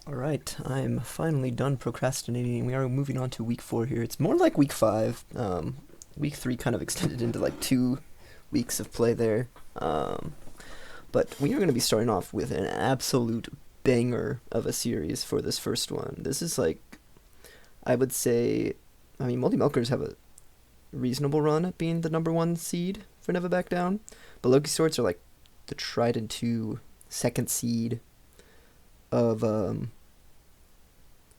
Alright, I'm finally done procrastinating. We are moving on to week 4 here. It's more like week 5. Week 3 kind of extended into like 2 weeks of play there. But we are going to be starting off with an absolute banger of a series for this first one. This is like, I would say, Moldy Milkers have a reasonable run at being the number 1 seed for Never Back Down. But LogiSwords are like the tried and true second seed of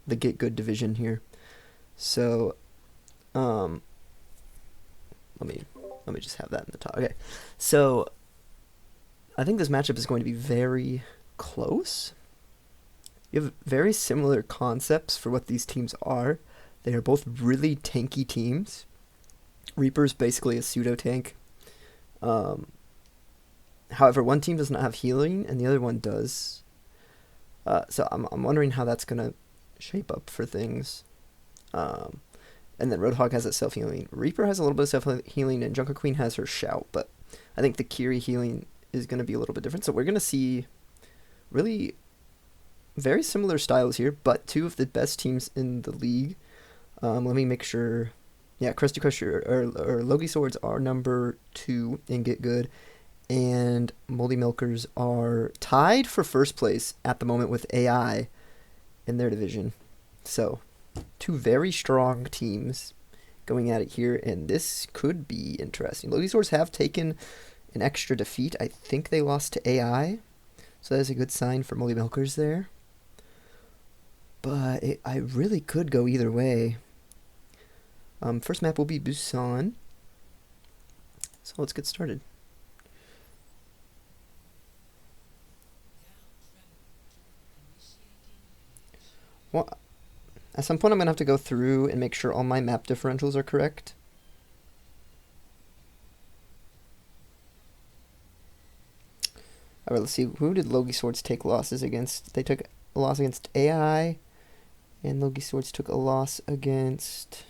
the Get Good division here. So, let me just have that in the top. Okay, so I think this matchup is going to be very close. You have very similar concepts for what these teams are. They are both really tanky teams. Reaper's basically a pseudo tank. However, one team does not have healing and the other one does. So I'm wondering how that's gonna shape up for things. And then Roadhog has that self-healing. Reaper has a little bit of self-healing, and Junker Queen has her shout, but I think the Kiri healing is going to be a little bit different. So we're going to see really very similar styles here, but two of the best teams in the league. Let me make sure. Yeah, Krusty Crusher or LogiSwords are number 2 in Get Good, and Moldy Milkers are tied for first place at the moment with AI in their division. So, two very strong teams going at it here, and this could be interesting. LogiSwords have taken an extra defeat. I think they lost to AI, so that's a good sign for Moldy Milkers there. But I really could go either way. First map will be Busan. So let's get started. Well, at some point I'm going to have to go through and make sure all my map differentials are correct. Alright, let's see. Who did LogiSwords take losses against? They took a loss against AI, and LogiSwords took a loss against...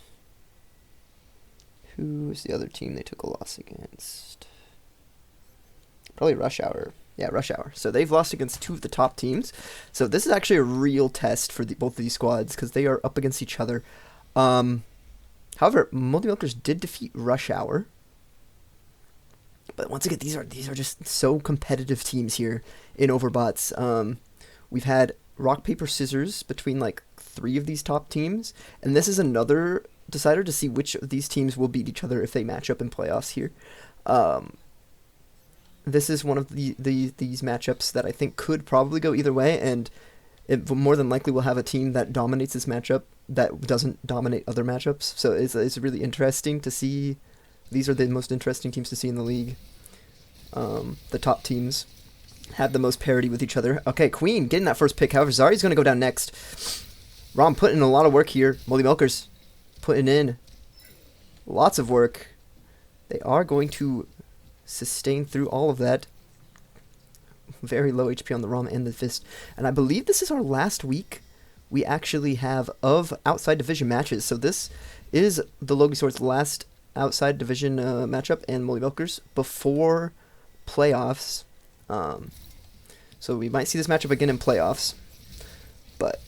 Who was the other team they took a loss against? Probably Rush Hour. Yeah, Rush Hour. So they've lost against 2 of the top teams. So this is actually a real test for both of these squads because they are up against each other. However, Moldy Milkers did defeat Rush Hour. But once again, these are just so competitive teams here in Overbots. We've had rock, paper, scissors between like 3 of these top teams. And this is another decider to see which of these teams will beat each other if they match up in playoffs here. This is one of these matchups that I think could probably go either way, and it more than likely will have a team that dominates this matchup that doesn't dominate other matchups. So it's really interesting to see. These are the most interesting teams to see in the league. The top teams have the most parity with each other. Okay, Queen getting that first pick. However, Zari's going to go down next. Rom putting in a lot of work here. Moldy Milkers putting in lots of work. They are going to sustain through all of that. Very low HP on the Rom and the Fist. And I believe this is our last week we actually have of outside division matches. So this is the LogiSwords' last outside division matchup and Moldy Milkers before playoffs. So we might see this matchup again in playoffs. But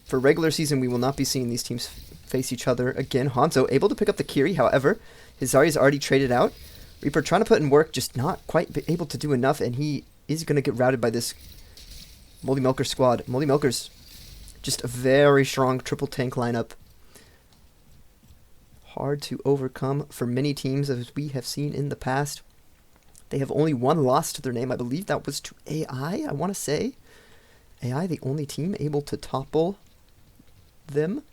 for regular season, we will not be seeing these teams face each other again. Hanzo able to pick up the Kiri, however, his Zarya is already traded out. Reaper trying to put in work, just not quite able to do enough, and he is going to get routed by this Moldy Milkers squad. Moldy Milkers, just a very strong triple tank lineup. Hard to overcome for many teams, as we have seen in the past. They have only one loss to their name. I believe that was to AI, I want to say. AI, the only team able to topple them.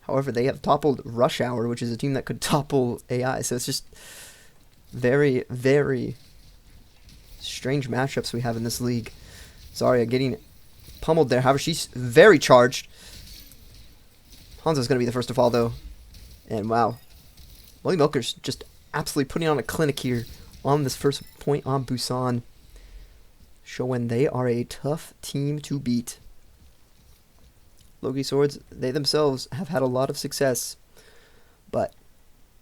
However, they have toppled Rush Hour, which is a team that could topple AI. So it's just very, very strange matchups we have in this league. Zarya getting pummeled there. However, she's very charged. Hanzo's going to be the first to fall, though. And wow. Moldy Milkers just absolutely putting on a clinic here on this first point on Busan. Showing they are a tough team to beat. LogiSwords, they themselves have had a lot of success. But,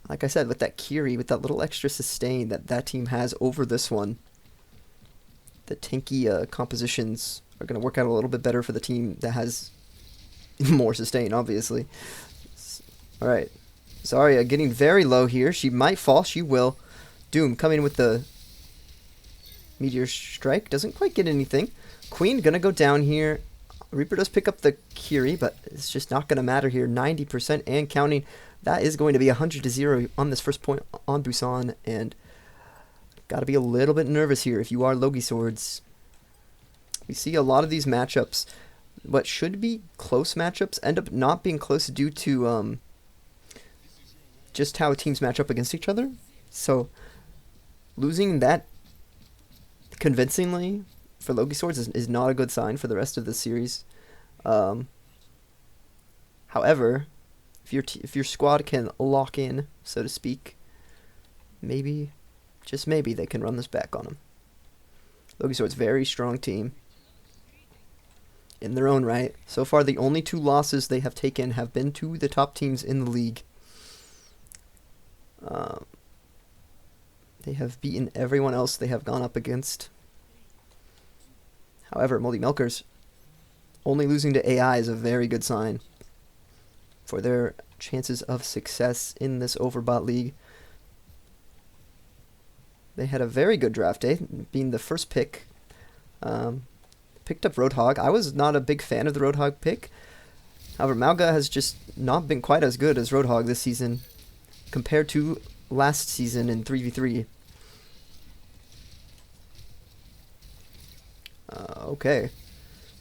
like I said, with that Kiri, with that little extra sustain that team has over this one, the tanky compositions are going to work out a little bit better for the team that has more sustain, obviously. Alright. Zarya getting very low here. She might fall. She will. Doom coming with the Meteor Strike. Doesn't quite get anything. Queen going to go down here. Reaper does pick up the Kiri, but it's just not going to matter here. 90% and counting. That is going to be 100-0 on this first point on Busan. And got to be a little bit nervous here if you are LogiSwords. We see a lot of these matchups, what should be close matchups, end up not being close due to just how teams match up against each other. So losing that convincingly for LogiSwords is not a good sign for the rest of the series. However, if your squad can lock in, so to speak, maybe, just maybe, they can run this back on them. LogiSwords, very strong team in their own right. So far, the only 2 losses they have taken have been to the top teams in the league. They have beaten everyone else they have gone up against. However, Moldy Milkers only losing to AI is a very good sign for their chances of success in this Overbot League. They had a very good draft day, being the first pick. Picked up Roadhog. I was not a big fan of the Roadhog pick. However, Mauga has just not been quite as good as Roadhog this season compared to last season in 3v3. Okay.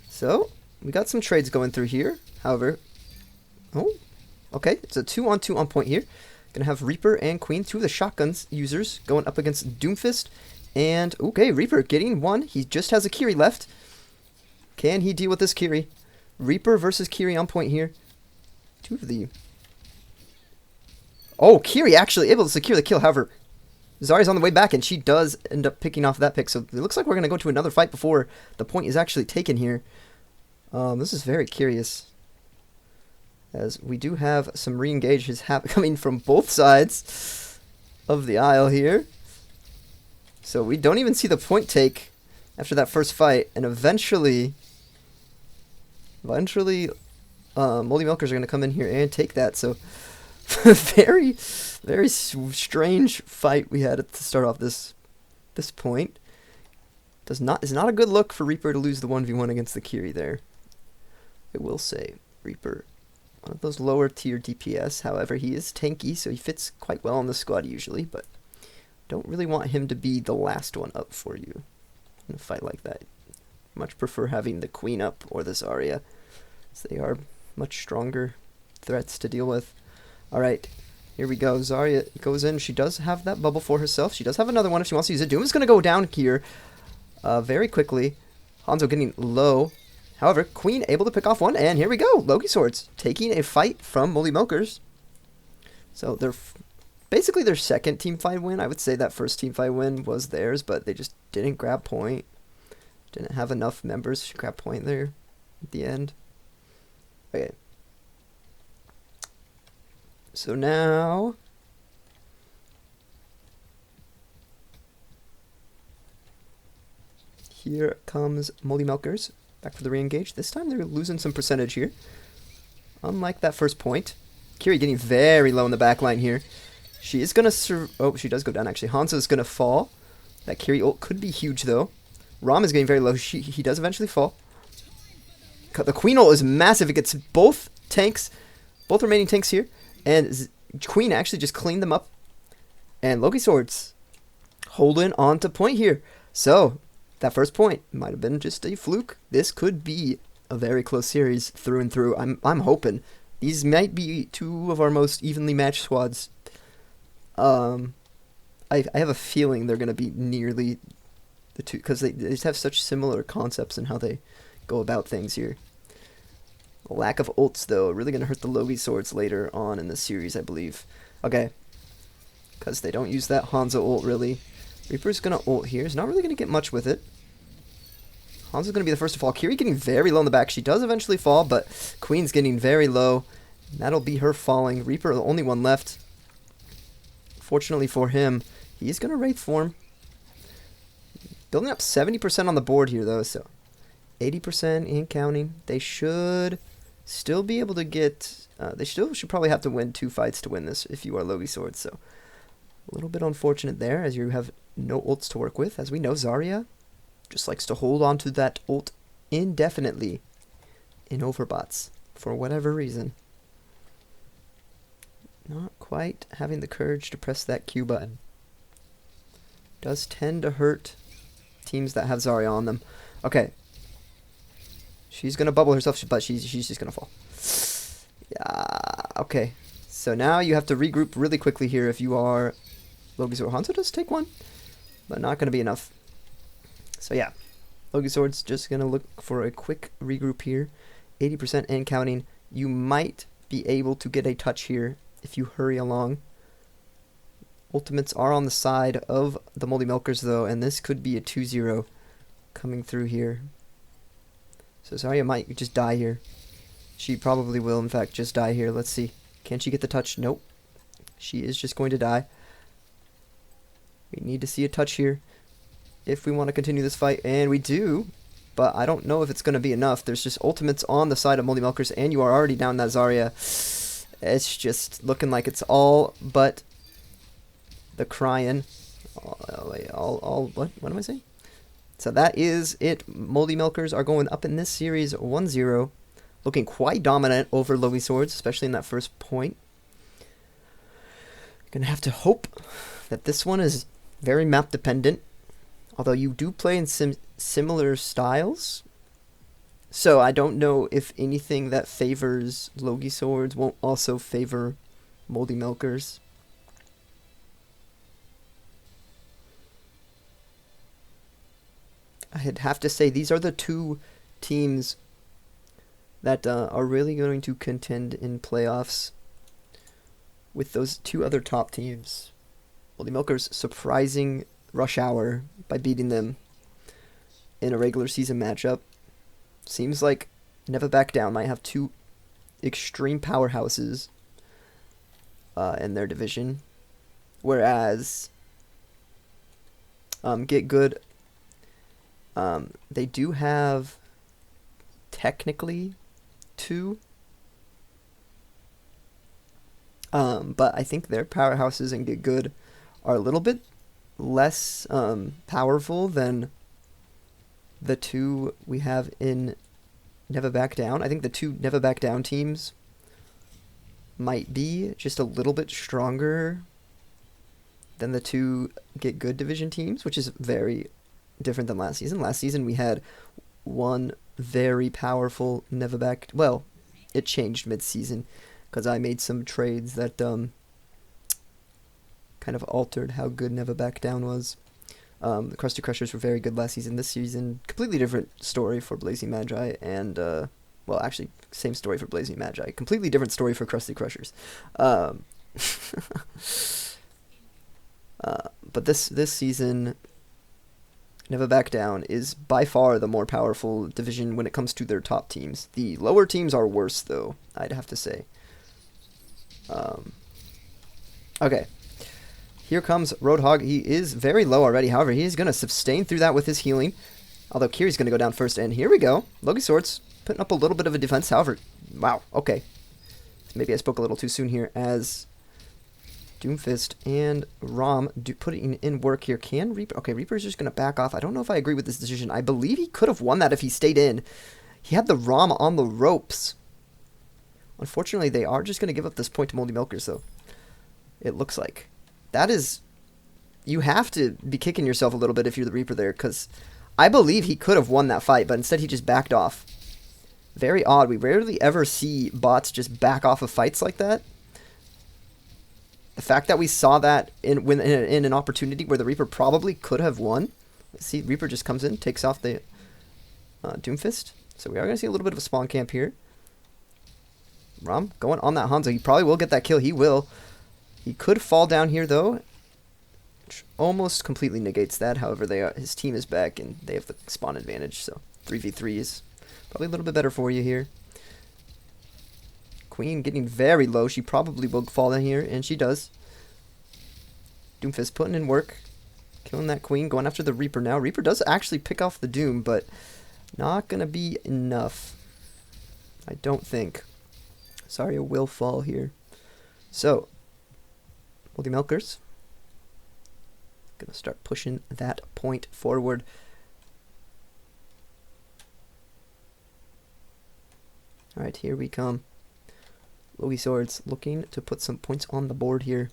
So, we got some trades going through here. However, okay, it's a 2-on-2 on point here. Gonna have Reaper and Queen, 2 of the shotguns users, going up against Doomfist. And, okay, Reaper getting 1. He just has a Kiri left. Can he deal with this Kiri? Reaper versus Kiri on point here. 2 of the... Oh, Kiri actually able to secure the kill. However, Zarya's on the way back, and she does end up picking off that pick. So it looks like we're going to go to another fight before the point is actually taken here. This is very curious, as we do have some re-engages coming from both sides of the aisle here. So we don't even see the point take after that first fight, and eventually, Moldy Milkers are going to come in here and take that. So very, very strange fight we had to start off this point. Is not a good look for Reaper to lose the 1v1 against the Kiri there. I will say, Reaper, one of those lower tier DPS. However, he is tanky, so he fits quite well on the squad usually, but don't really want him to be the last one up for you in a fight like that. Much prefer having the Queen up or the Zarya, as they are much stronger threats to deal with. Alright, here we go. Zarya goes in. She does have that bubble for herself. She does have another one if she wants to use it. Doom is going to go down here very quickly. Hanzo getting low. However, Queen able to pick off one, and here we go. LogiSwords taking a fight from Moldy Milkers. So they're basically their second team fight win. I would say that first team fight win was theirs, but they just didn't grab point. Didn't have enough members to grab point there at the end. Okay. So now here comes Moldy Milkers back for the re-engage. This time they're losing some percentage here. Unlike that first point. Kiri getting very low in the back line here. She is going to... Oh, she does go down actually. Hanzo is going to fall. That Kiri ult could be huge though. Ram is getting very low. He does eventually fall. The Queen ult is massive. It gets both tanks, both remaining tanks here. And Queen actually just cleaned them up. And LogiSwords holding on to point here. So, that first point might have been just a fluke. This could be a very close series through and through. I'm hoping. These might be 2 of our most evenly matched squads. I have a feeling they're going to be nearly the 2, because they just have such similar concepts in how they go about things here. The lack of ults, though, really going to hurt the LogiSwords later on in the series, I believe. Okay. Because they don't use that Hanzo ult, really. Reaper's going to ult here. He's not really going to get much with it. Hanzo's going to be the first to fall. Kiri getting very low in the back. She does eventually fall, but Queen's getting very low. That'll be her falling. Reaper, the only one left. Fortunately for him, he's going to Wraith form. Building up 70% on the board here, though, so 80% and counting. They should still be able to get... they still should probably have to win 2 fights to win this if you are LogiSwords, so... A little bit unfortunate there, as you have no ults to work with. As we know, Zarya just likes to hold on to that ult indefinitely in overbots, for whatever reason. Not quite having the courage to press that Q button. Does tend to hurt teams that have Zarya on them. Okay. She's going to bubble herself, but she's just going to fall. Yeah, okay. So now you have to regroup really quickly here if you are... LogiSword. Hanzo does take one, but not going to be enough. So yeah, LogiSword's just going to look for a quick regroup here. 80% and counting. You might be able to get a touch here if you hurry along. Ultimates are on the side of the Moldy Milkers though, and this could be a 2-0 coming through here. So Zarya might just die here. She probably will, in fact, just die here. Let's see. Can she get the touch? Nope. She is just going to die. We need to see a touch here if we want to continue this fight, and we do, but I don't know if it's going to be enough. There's just ultimates on the side of Moldy Milkers, and you are already down that Zarya. It's just looking like it's all but the crying. What am I saying? So that is it. Moldy Milkers are going up in this series 1-0, looking quite dominant over LogiSwords, especially in that first point. You're going to have to hope that this one is very map dependent, although you do play in similar styles. So I don't know if anything that favors LogiSwords won't also favor Moldy Milkers. I'd have to say these are the two teams that are really going to contend in playoffs with those two other top teams. Moldy Milkers surprising Rush Hour by beating them in a regular season matchup. Seems like Never Back Down might have two extreme powerhouses in their division, whereas Get Good, they do have technically two, but I think their powerhouses in Get Good are a little bit less powerful than the two we have in Never Back Down. I think the two Never Back Down teams might be just a little bit stronger than the two Get Good division teams, which is very different than last season. Last season we had one very powerful Never Back... Well, it changed mid-season because I made some trades that kind of altered how good Never Back Down was. The Krusty Crushers were very good last season. This season, completely different story for Blazing Magi, and, well, actually, same story for Blazing Magi. Completely different story for Krusty Crushers. But this season, Never Back Down is by far the more powerful division when it comes to their top teams. The lower teams are worse, though, I'd have to say. Okay. Here comes Roadhog. He is very low already. However, he is going to sustain through that with his healing. Although Kiri's going to go down first. And here we go. LogiSwords putting up a little bit of a defense. However, wow. Okay. Maybe I spoke a little too soon here as Doomfist and Rom putting in work here. Can Reaper... Okay, Reaper's just going to back off. I don't know if I agree with this decision. I believe he could have won that if he stayed in. He had the Rom on the ropes. Unfortunately, they are just going to give up this point to Moldy Milkers, though. It looks like. That is... You have to be kicking yourself a little bit if you're the Reaper there, because I believe he could have won that fight, but instead he just backed off. Very odd. We rarely ever see bots just back off of fights like that. The fact that we saw that in an opportunity where the Reaper probably could have won. See, Reaper just comes in, takes off the Doomfist. So we are going to see a little bit of a spawn camp here. Rom going on that Hanzo. He probably will get that kill. He will. He could fall down here, though, which almost completely negates that. However, his team is back, and they have the spawn advantage, so 3v3 is probably a little bit better for you here. Queen getting very low. She probably will fall down here, and she does. Doomfist putting in work. Killing that Queen. Going after the Reaper now. Reaper does actually pick off the Doom, but Not gonna be enough. I don't think. Zarya will fall here. So, Moldy Milkers. Gonna start pushing that point forward. Alright, here we come. LogiSwords looking to put some points on the board here.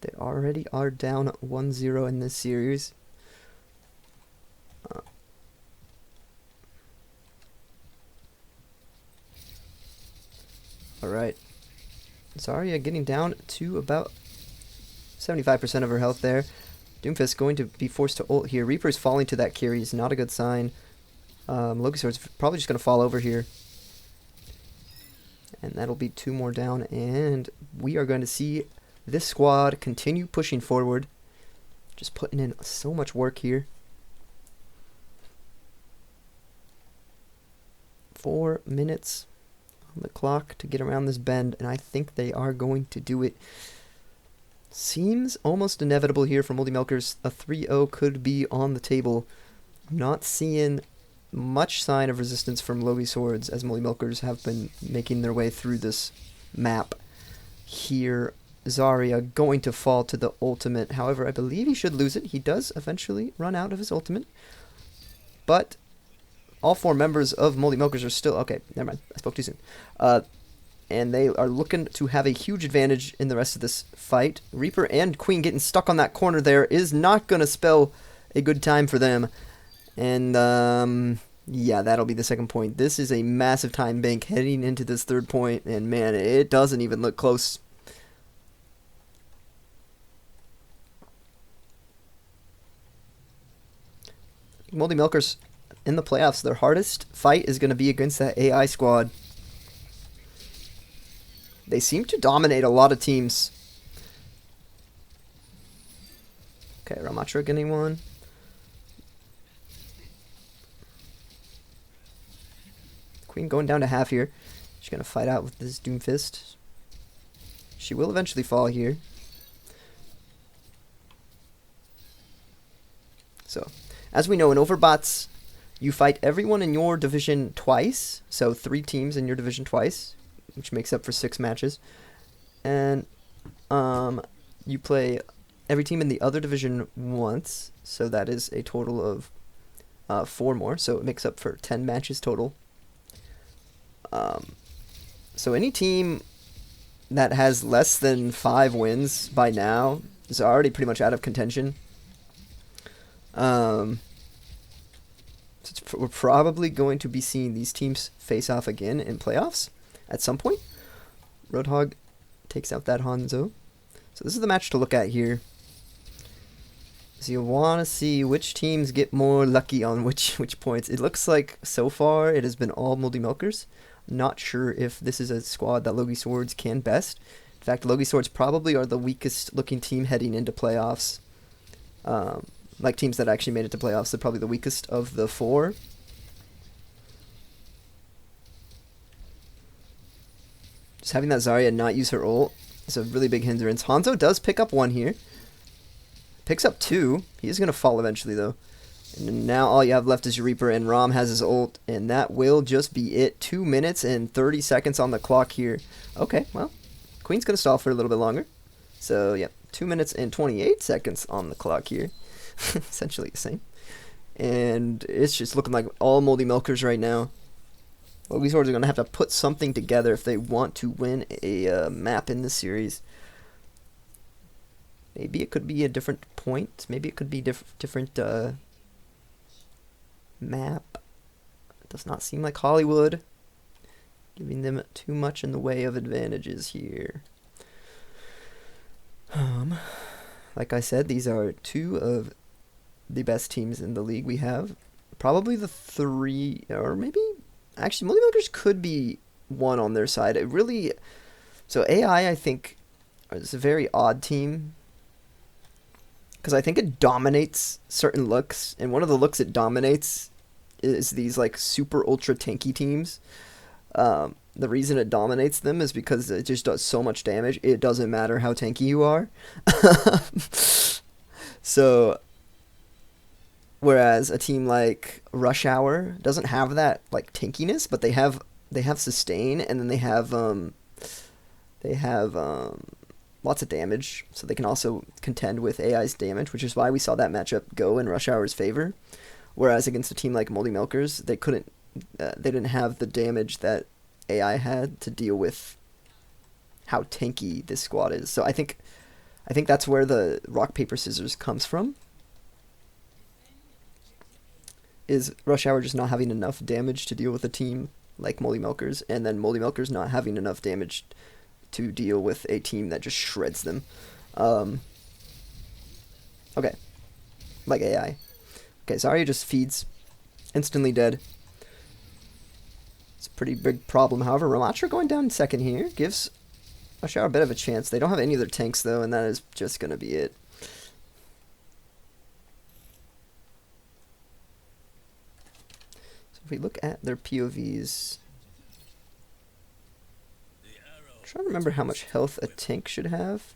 They already are down 1-0 in this series. Alright. Zarya getting down to about 75% of her health there. Doomfist going to be forced to ult here. Reaper's falling to that carry is not a good sign. LogiSwords probably just going to fall over here. And that'll be 2 more down. And we are going to see this squad continue pushing forward. Just putting in so much work here. 4 minutes on the clock to get around this bend. And I think they are going to do it. Seems almost inevitable here for Moldy Milkers. A 3-0 could be on the table. I'm not seeing much sign of resistance from LogiSwords as Moldy Milkers have been making their way through this map. Here, Zarya going to fall to the ultimate. However, I believe he should lose it. He does eventually run out of his ultimate. But all 4 members of Moldy Milkers are still... Okay, never mind. I spoke too soon. And they are looking to have a huge advantage in the rest of this fight. Reaper and Queen getting stuck on that corner there is not going to spell a good time for them. And, yeah, that'll be the second point. This is a massive time bank heading into this 3rd point. And, man, it doesn't even look close. Moldy Milkers in the playoffs, their hardest fight is going to be against that AI squad. They seem to dominate a lot of teams. Okay, Ramatra getting one. Queen going down to half here. She's going to fight out with this Doomfist. She will eventually fall here. So, as we know, in Overbots, you fight everyone in your division twice. So, 3 teams in your division twice, which makes up for 6 matches. And you play every team in the other division once. So, that is a total of 4 more. So, it makes up for 10 matches total. So any team that has less than 5 wins by now is already pretty much out of contention. So we're probably going to be seeing these teams face off again in playoffs at some point. Roadhog takes out that Hanzo. So this is the match to look at here. So you want to see which teams get more lucky on which points. It looks like so far it has been all Moldy Milkers. Not sure if this is a squad that LogiSwords can best. In fact, LogiSwords probably are the weakest looking team heading into playoffs. Like teams that actually made it to playoffs, they're probably the weakest of the 4. Just having that Zarya not use her ult is a really big hindrance. Hanzo does pick up 1 here. Picks up 2. He is going to fall eventually, though. And now all you have left is your Reaper, and Rom has his ult, and that will just be it. 2 minutes and 30 seconds on the clock here. Okay, well, Queen's going to stall for a little bit longer. So, yeah, 2 minutes and 28 seconds on the clock here. Essentially the same. And it's just looking like all Moldy Milkers right now. LogiSwords are going to have to put something together if they want to win a map in this series. Maybe it could be a different point. Maybe it could be different map. It does not seem like Hollywood. Giving them too much in the way of advantages here. Like I said, these are 2 of the best teams in the league we have. Probably the 3, or maybe... Actually, Moldy Milkers could be 1 on their side. It really... So AI, I think, is a very odd team. Because I think it dominates certain looks. And one of the looks it dominates is these, like, super ultra tanky teams. The reason it dominates them is because it just does so much damage. It doesn't matter how tanky you are. So, Whereas a team like Rush Hour doesn't have that like tankiness, but they have sustain, and then they have lots of damage, so they can also contend with AI's damage, which is why we saw that matchup go in Rush Hour's favor. Whereas against a team like Moldy Milkers, they didn't have the damage that AI had to deal with how tanky this squad is. So I think that's where the rock paper scissors comes from. Is Rush Hour just not having enough damage to deal with a team like Moldy Milkers, and then Moldy Milkers not having enough damage to deal with a team that just shreds them. Okay, like AI. Okay, Zarya just feeds, instantly dead. It's a pretty big problem. However, Ramatra going down second here gives Rush Hour a bit of a chance. They don't have any of their tanks though, and that is just gonna be it. So if we look at their POVs, I'm trying to remember how much health a tank should have.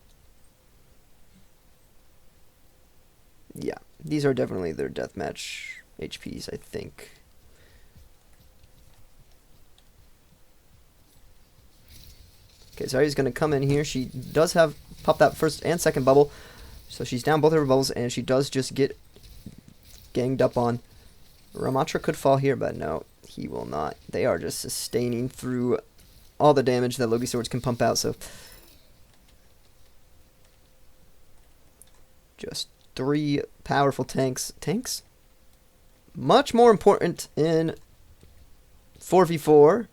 Yeah, these are definitely their deathmatch HPs, I think. Okay, Zarya's going to come in here. She does have popped that first and second bubble, so she's down both of her bubbles, and she does just get ganged up on. Ramatra could fall here, but no, he will not. They are just sustaining through all the damage that LogiSwords can pump out, so just 3 powerful tanks. Tanks? Much more important in 4v4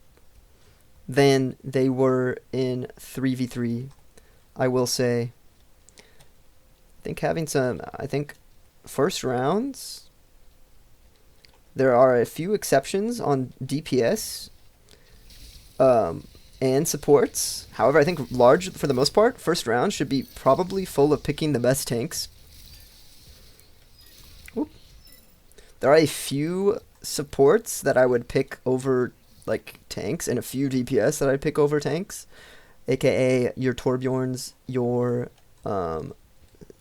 than they were in 3v3, I will say. I think first rounds, there are a few exceptions on DPS and supports. However, I think for the most part, first round should be probably full of picking the best tanks. Oop. There are a few supports that I would pick over like tanks, and a few DPS that I'd pick over tanks, aka your Torbjorns, your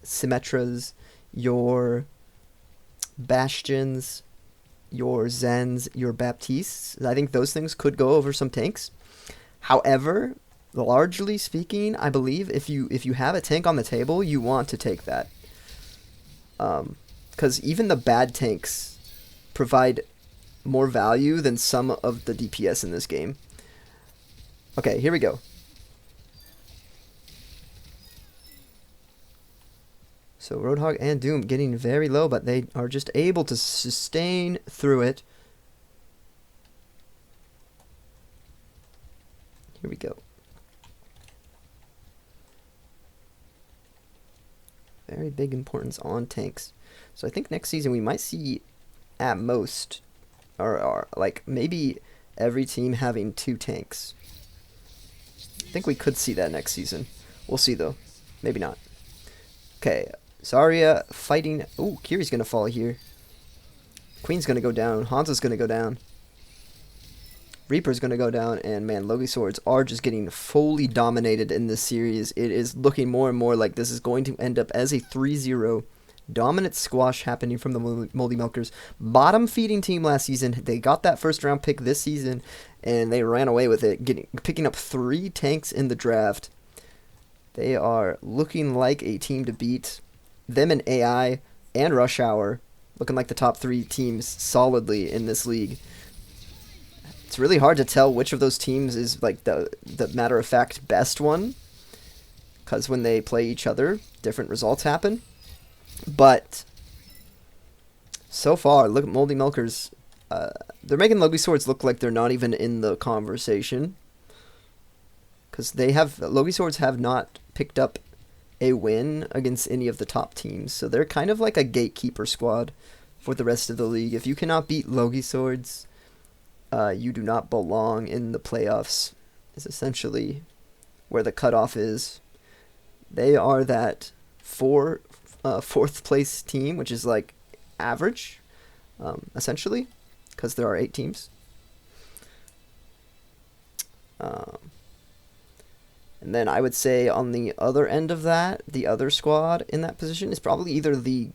Symmetras, your Bastions, your Zens, your Baptistes. I think those things could go over some tanks. However, largely speaking, I believe if you have a tank on the table, you want to take that, because even the bad tanks provide more value than some of the DPS in this game. Okay, here we go. So Roadhog and Doom getting very low, but they are just able to sustain through it. Here we go. Very big importance on tanks. So I think next season we might see at most, or like maybe every team having 2 tanks. I think we could see that next season. We'll see though. Maybe not. Okay, Zarya fighting. Ooh, Kiri's gonna fall here. Queen's gonna go down. Hanzo's gonna go down. Reaper's gonna go down, and man, LogiSwords are just getting fully dominated in this series. It is looking more and more like this is going to end up as a 3-0 dominant squash happening from the Moldy Milkers. Bottom feeding team last season. They got that first round pick this season, and they ran away with it, picking up 3 tanks in the draft. They are looking like a team to beat. Them and AI and Rush Hour looking like the top 3 teams solidly in this league. It's really hard to tell which of those teams is like the matter-of-fact best one, because when they play each other, different results happen. But so far, look at Moldy Milkers. They're making LogiSwords look like they're not even in the conversation, because LogiSwords have not picked up a win against any of the top teams. So they're kind of like a gatekeeper squad for the rest of the league. If you cannot beat LogiSwords, you do not belong in the playoffs, is essentially where the cutoff is. They are that fourth place team, which is like average, essentially, because there are 8 teams. And then I would say on the other end of that, the other squad in that position is probably either the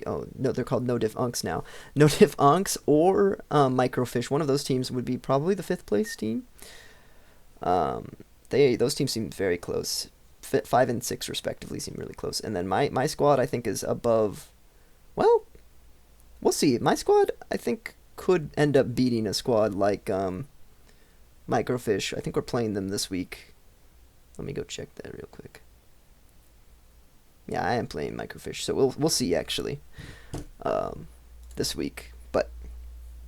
oh no, they're called No Diff Unks now. No Diff Unks or Microfish. One of those teams would be probably the 5th place team. Those teams seem very close. 5 and 6 respectively seem really close. And then my squad I think is above. Well, we'll see. My squad I think could end up beating a squad like Microfish. I think we're playing them this week. Let me go check that real quick. Yeah, I am playing Microfish, so we'll see actually this week. But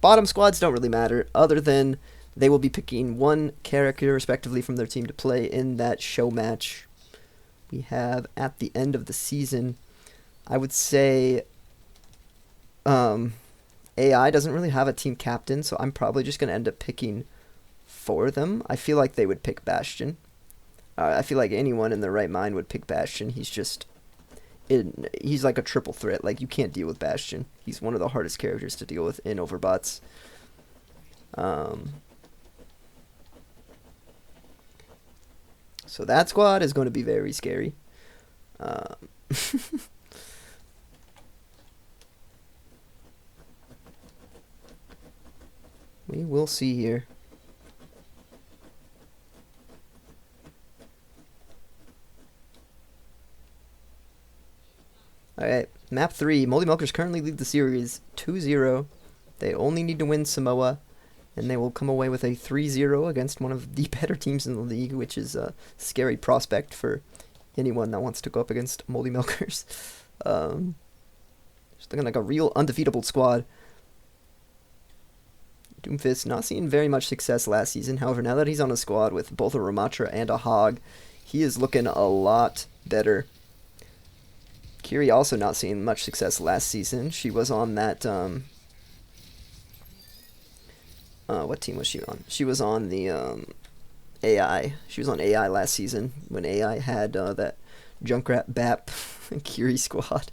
bottom squads don't really matter, other than they will be picking one character respectively from their team to play in that show match we have at the end of the season. I would say AI doesn't really have a team captain, so I'm probably just going to end up picking for them. I feel like they would pick Bastion. I feel like anyone in their right mind would pick Bastion. He's like a triple threat. Like, you can't deal with Bastion. He's one of the hardest characters to deal with in Overbots. So that squad is going to be very scary. We will see here. Alright, map 3. Moldy Milkers currently lead the series 2-0. They only need to win Samoa, and they will come away with a 3-0 against one of the better teams in the league, which is a scary prospect for anyone that wants to go up against Moldy Milkers. Just looking like a real undefeatable squad. Doomfist not seeing very much success last season. However, now that he's on a squad with both a Ramatra and a Hog, he is looking a lot better. Kiri also not seeing much success last season. She was on that, what team was she on? She was on the, AI. She was on AI last season when AI had, that Junkrat Bap Kiri squad.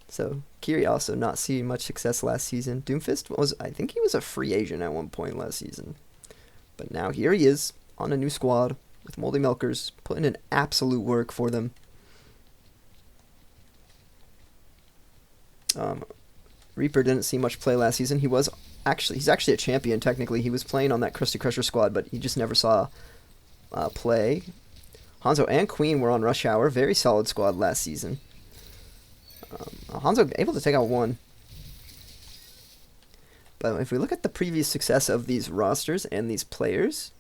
So, Kiri also not seeing much success last season. Doomfist I think he was a free agent at one point last season. But now here he is on a new squad with Moldy Milkers, putting in absolute work for them. Reaper didn't see much play last season. He's actually a champion technically. He was playing on that Krusty Crusher squad, but he just never saw play. Hanzo and Queen were on Rush Hour. Very solid squad last season. Hanzo able to take out one. But if we look at the previous success of these rosters and these players,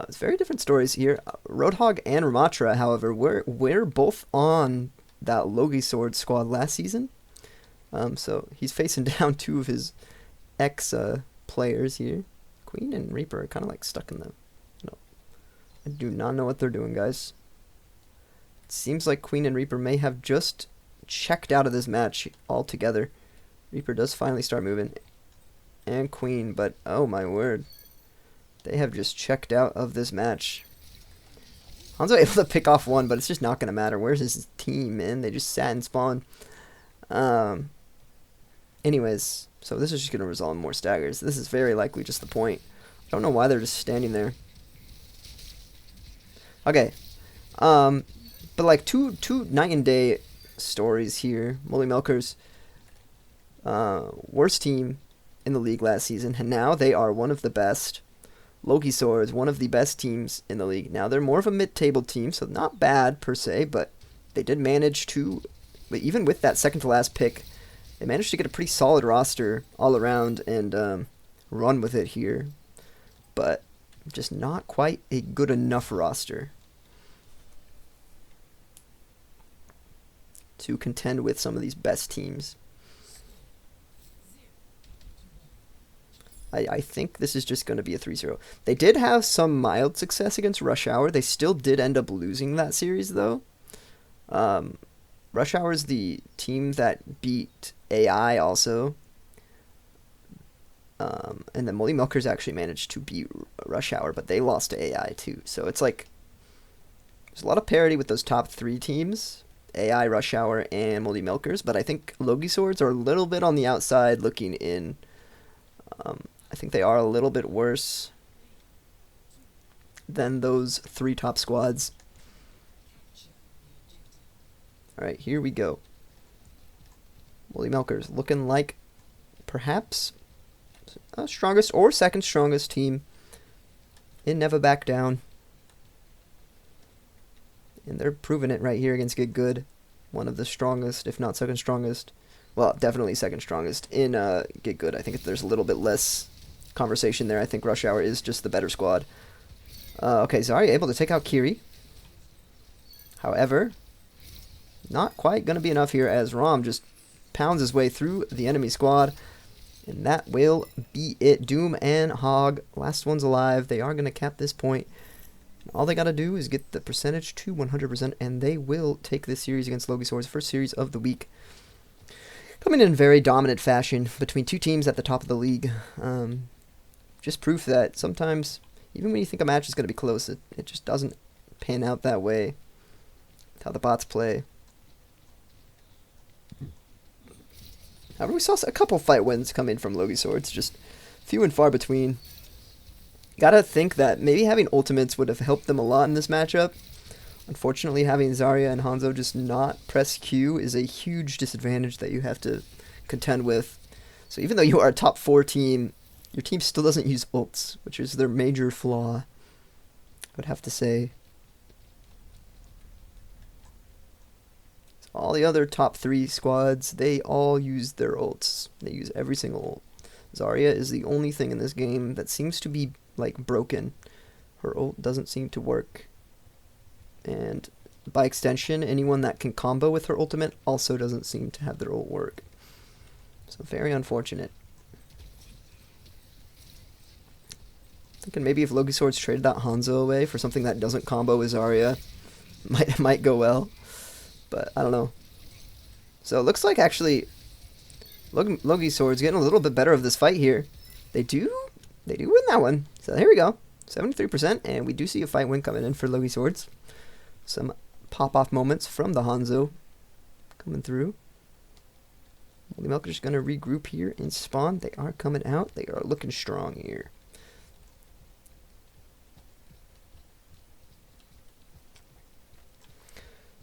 it's very different stories here. Roadhog and Ramatra, however, were both on that LogiSwords squad last season. So he's facing down two of his ex-players here. Queen and Reaper are kind of like stuck in them. No, I do not know what they're doing, guys. It seems like Queen and Reaper may have just checked out of this match altogether. Reaper does finally start moving. And Queen, but oh my word. They have just checked out of this match. Hanzo able to pick off one, but it's just not going to matter. Where's his team, man? They just sat and spawned. Anyways, so this is just going to result in more staggers. This is very likely just the point. I don't know why they're just standing there. Okay. But like two night and day stories here. Moldy Milkers, worst team in the league last season, and now they are one of the best. LogiSwords, one of the best teams in the league. Now they're more of a mid-table team, so not bad per se, but they did manage to, even with that second to last pick, they managed to get a pretty solid roster all around and run with it here. But just not quite a good enough roster to contend with some of these best teams. I think this is just going to be a 3-0. They did have some mild success against Rush Hour. They still did end up losing that series, though. Rush Hour is the team that beat AI also. And the Moldy Milkers actually managed to beat Rush Hour, but they lost to AI too. So it's like there's a lot of parity with those top three teams, AI, Rush Hour, and Moldy Milkers. But I think LogiSwords are a little bit on the outside looking in. I think they are a little bit worse than those three top squads. Alright, here we go. Moldy Milkers looking like perhaps strongest or second strongest team in Never Back Down. And they're proving it right here against Get Good. One of the strongest, if not second strongest. Well, definitely second strongest in Get Good. I think there's a little bit less conversation there. I think Rush Hour is just the better squad. Okay, Zarya able to take out Kiri. However, not quite going to be enough here as Rom just pounds his way through the enemy squad. And that will be it. Doom and Hog, last ones alive. They are going to cap this point. All they got to do is get the percentage to 100%, and they will take this series against LogiSwords, first series of the week. Coming in very dominant fashion between two teams at the top of the league. Just proof that sometimes, even when you think a match is going to be close, it just doesn't pan out that way. That's how the bots play. However, we saw a couple fight wins come in from LogiSwords, just few and far between. Gotta think that maybe having ultimates would have helped them a lot in this matchup. Unfortunately, having Zarya and Hanzo just not press Q is a huge disadvantage that you have to contend with. So even though you are a top 4 team, your team still doesn't use ults, which is their major flaw, I would have to say. So all the other top 3 squads, they all use their ults. They use every single ult. Zarya is the only thing in this game that seems to be like broken. Her ult doesn't seem to work. And by extension, anyone that can combo with her ultimate also doesn't seem to have their ult work. So very unfortunate. Thinking maybe if LogiSwords traded that Hanzo away for something that doesn't combo with Zarya, might go well. But I don't know. So it looks like actually LogiSwords getting a little bit better of this fight here. They do win that one. So here we go. 73%, and we do see a fight win coming in for LogiSwords. Some pop-off moments from the Hanzo coming through. Moldy Milk are just going to regroup here and spawn. They are coming out. They are looking strong here.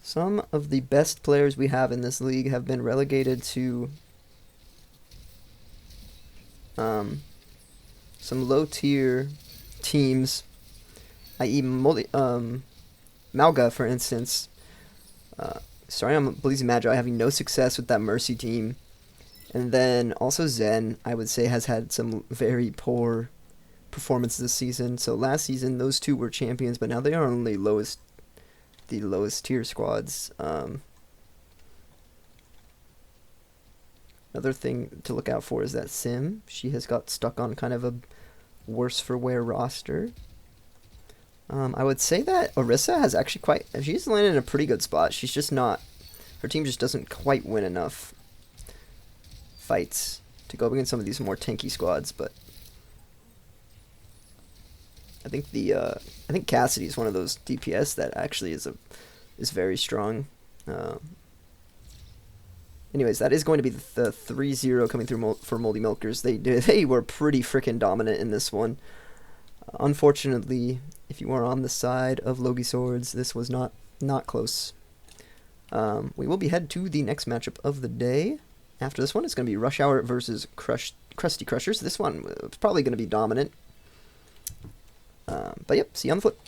Some of the best players we have in this league have been relegated to some low-tier teams, i.e. Malga, for instance. Sorry, I'm Blazing Magi having no success with that Mercy team. And then also Zen, I would say, has had some very poor performances this season. So last season, those two were champions, but now they are only the lowest tier squads. Another thing to look out for is that Sim. She has got stuck on kind of a worse for wear roster. I would say that Orisa has actually she's landed in a pretty good spot. She's just not, her team just doesn't quite win enough fights to go up against some of these more tanky squads, but I think Cassidy is one of those DPS that actually is very strong. Anyways, that is going to be the 3-0 coming through for Moldy Milkers. They were pretty freaking dominant in this one. Unfortunately, if you are on the side of LogiSwords, this was not close. We will be headed to the next matchup of the day. After this one, it's going to be Rush Hour versus Krusty Crushers. This one is probably going to be dominant. But yep, see you on the flip.